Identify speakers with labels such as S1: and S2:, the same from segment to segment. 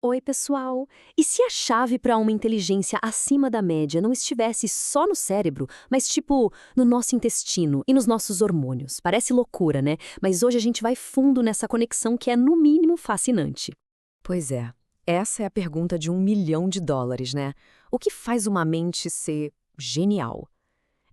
S1: Oi, pessoal! E se a chave para uma inteligência acima da média não estivesse só no cérebro, mas tipo no nosso intestino e nos nossos hormônios? Parece loucura, né? Mas hoje a gente vai fundo nessa conexão que é, no mínimo, fascinante.
S2: Pois é, essa é a pergunta de US$ 1 milhão, né? O que faz uma mente ser genial?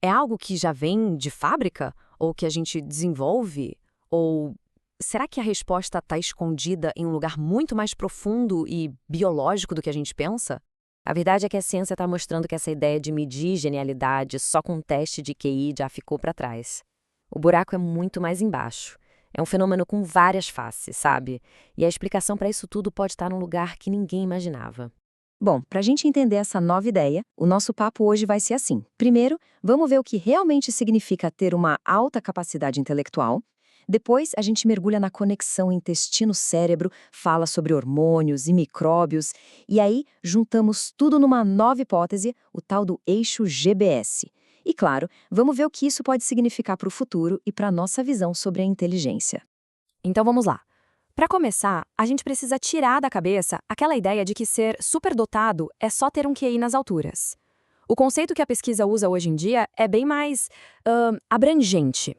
S2: É algo que já vem de fábrica? Ou que a gente desenvolve? Ou será que a resposta está escondida em um lugar muito mais profundo e biológico do que a gente pensa? A verdade é que a ciência está mostrando que essa ideia de medir genialidade só com um teste de QI já ficou para trás. O buraco é muito mais embaixo. É um fenômeno com várias faces, sabe? E a explicação para isso tudo pode estar num lugar que ninguém imaginava.
S3: Bom, para a gente entender essa nova ideia, o nosso papo hoje vai ser assim. Primeiro, vamos ver o que realmente significa ter uma alta capacidade intelectual. Depois, a gente mergulha na conexão intestino-cérebro, fala sobre hormônios e micróbios, e aí juntamos tudo numa nova hipótese, o tal do eixo GBS. E claro, vamos ver o que isso pode significar para o futuro e para a nossa visão sobre a inteligência.
S2: Então vamos lá. Para começar, a gente precisa tirar da cabeça aquela ideia de que ser superdotado é só ter um QI nas alturas. O conceito que a pesquisa usa hoje em dia é bem mais abrangente.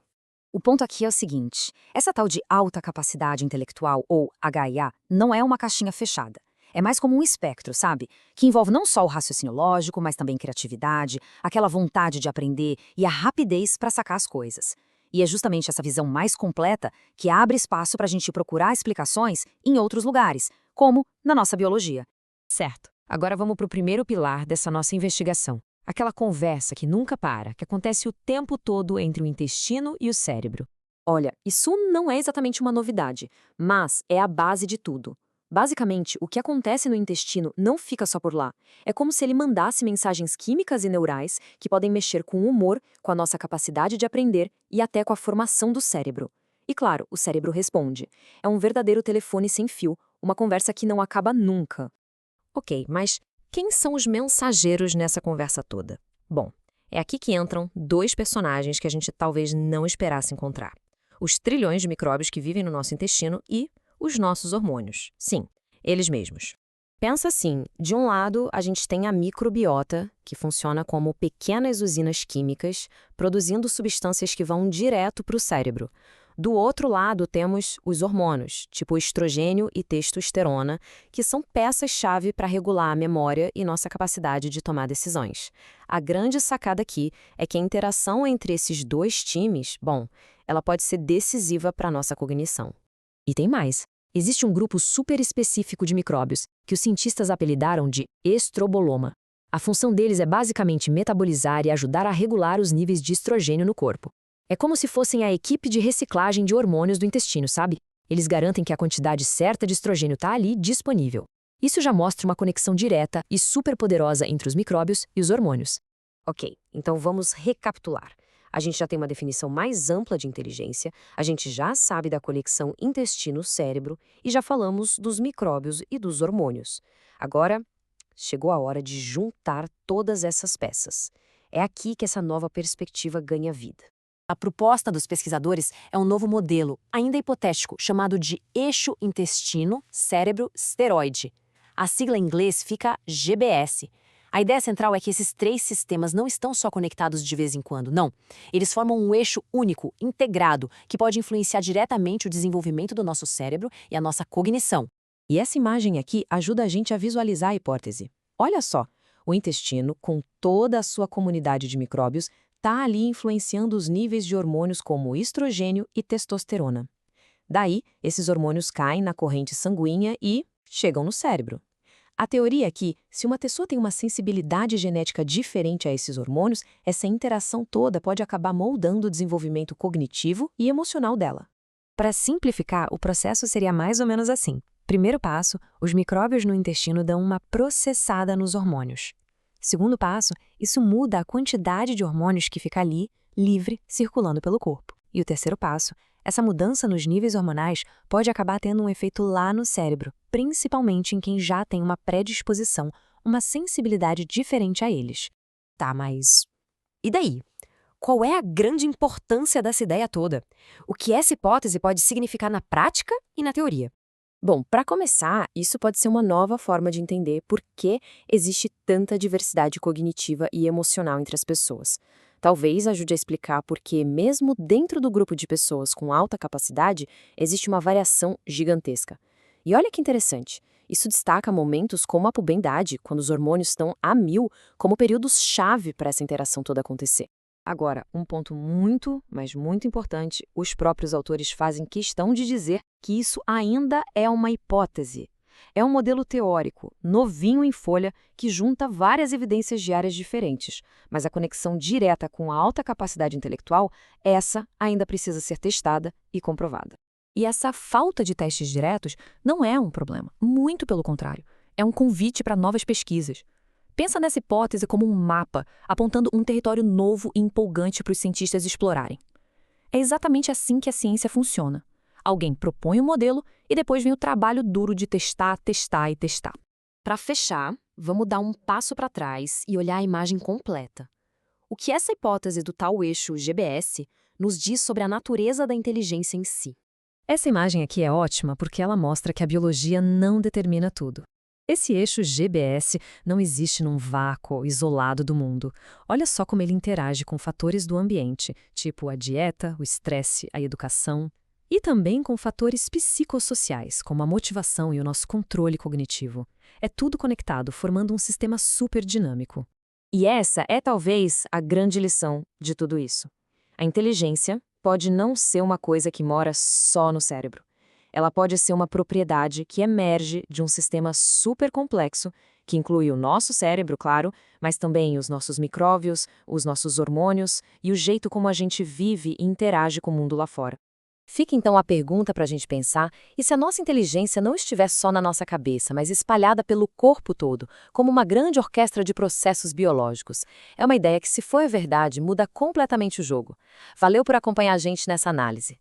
S4: O ponto aqui é o seguinte: essa tal de alta capacidade intelectual, ou HIA, não é uma caixinha fechada. É mais como um espectro, sabe? Que envolve não só o raciocínio lógico, mas também criatividade, aquela vontade de aprender e a rapidez para sacar as coisas. E é justamente essa visão mais completa que abre espaço para a gente procurar explicações em outros lugares, como na nossa biologia.
S2: Certo. Agora vamos para o primeiro pilar dessa nossa investigação. Aquela conversa que nunca para, que acontece o tempo todo entre o intestino e o cérebro.
S1: Olha, isso não é exatamente uma novidade, mas é a base de tudo. Basicamente, o que acontece no intestino não fica só por lá. É como se ele mandasse mensagens químicas e neurais que podem mexer com o humor, com a nossa capacidade de aprender e até com a formação do cérebro. E claro, o cérebro responde. É um verdadeiro telefone sem fio, uma conversa que não acaba nunca.
S2: Ok, mas quem são os mensageiros nessa conversa toda? Bom, é aqui que entram dois personagens que a gente talvez não esperasse encontrar. Os trilhões de micróbios que vivem no nosso intestino e os nossos hormônios. Sim, eles mesmos. Pensa assim, de um lado a gente tem a microbiota, que funciona como pequenas usinas químicas, produzindo substâncias que vão direto para o cérebro. Do outro lado temos os hormônios, tipo estrogênio e testosterona, que são peças-chave para regular a memória e nossa capacidade de tomar decisões. A grande sacada aqui é que a interação entre esses dois times, bom, ela pode ser decisiva para a nossa cognição. E tem mais. Existe um grupo super específico de micróbios que os cientistas apelidaram de estroboloma. A função deles é basicamente metabolizar e ajudar a regular os níveis de estrogênio no corpo. É como se fossem a equipe de reciclagem de hormônios do intestino, sabe? Eles garantem que a quantidade certa de estrogênio está ali disponível. Isso já mostra uma conexão direta e super poderosa entre os micróbios e os hormônios.
S1: Ok, então vamos recapitular. A gente já tem uma definição mais ampla de inteligência, a gente já sabe da conexão intestino-cérebro e já falamos dos micróbios e dos hormônios. Agora, chegou a hora de juntar todas essas peças. É aqui que essa nova perspectiva ganha vida. A proposta dos pesquisadores é um novo modelo, ainda hipotético, chamado de eixo intestino-cérebro-esteroide. A sigla em inglês fica GBS. A ideia central é que esses três sistemas não estão só conectados de vez em quando, não. Eles formam um eixo único, integrado, que pode influenciar diretamente o desenvolvimento do nosso cérebro e a nossa cognição.
S2: E essa imagem aqui ajuda a gente a visualizar a hipótese. Olha só, o intestino, com toda a sua comunidade de micróbios, está ali influenciando os níveis de hormônios como estrogênio e testosterona. Daí, esses hormônios caem na corrente sanguínea e chegam no cérebro. A teoria é que, se uma pessoa tem uma sensibilidade genética diferente a esses hormônios, essa interação toda pode acabar moldando o desenvolvimento cognitivo e emocional dela.
S4: Para simplificar, o processo seria mais ou menos assim. Primeiro passo, os micróbios no intestino dão uma processada nos hormônios. Segundo passo, isso muda a quantidade de hormônios que fica ali, livre, circulando pelo corpo. E o terceiro passo, essa mudança nos níveis hormonais pode acabar tendo um efeito lá no cérebro, principalmente em quem já tem uma predisposição, uma sensibilidade diferente a eles.
S1: Tá, mas e daí? Qual é a grande importância dessa ideia toda? O que essa hipótese pode significar na prática e na teoria? Bom, para começar, isso pode ser uma nova forma de entender por que existe tanta diversidade cognitiva e emocional entre as pessoas. Talvez ajude a explicar por que, mesmo dentro do grupo de pessoas com alta capacidade, existe uma variação gigantesca. E olha que interessante, isso destaca momentos como a puberdade, quando os hormônios estão a mil, como períodos-chave para essa interação toda acontecer. Agora, um ponto muito, mas muito importante, os próprios autores fazem questão de dizer que isso ainda é uma hipótese. É um modelo teórico, novinho em folha, que junta várias evidências de áreas diferentes, mas a conexão direta com a alta capacidade intelectual, essa ainda precisa ser testada e comprovada.
S2: E essa falta de testes diretos não é um problema, muito pelo contrário. É um convite para novas pesquisas. Pensa nessa hipótese como um mapa, apontando um território novo e empolgante para os cientistas explorarem. É exatamente assim que a ciência funciona. Alguém propõe um modelo e depois vem o trabalho duro de testar, testar e testar.
S1: Para fechar, vamos dar um passo para trás e olhar a imagem completa. O que essa hipótese do tal eixo GBS nos diz sobre a natureza da inteligência em si?
S2: Essa imagem aqui é ótima porque ela mostra que a biologia não determina tudo. Esse eixo GBS não existe num vácuo isolado do mundo. Olha só como ele interage com fatores do ambiente, tipo a dieta, o estresse, a educação, e também com fatores psicossociais, como a motivação e o nosso controle cognitivo. É tudo conectado, formando um sistema super dinâmico.
S1: E essa é talvez a grande lição de tudo isso. A inteligência pode não ser uma coisa que mora só no cérebro. Ela pode ser uma propriedade que emerge de um sistema super complexo, que inclui o nosso cérebro, claro, mas também os nossos micróbios, os nossos hormônios e o jeito como a gente vive e interage com o mundo lá fora. Fica então a pergunta para a gente pensar, e se a nossa inteligência não estiver só na nossa cabeça, mas espalhada pelo corpo todo, como uma grande orquestra de processos biológicos? É uma ideia que, se for verdade, muda completamente o jogo. Valeu por acompanhar a gente nessa análise.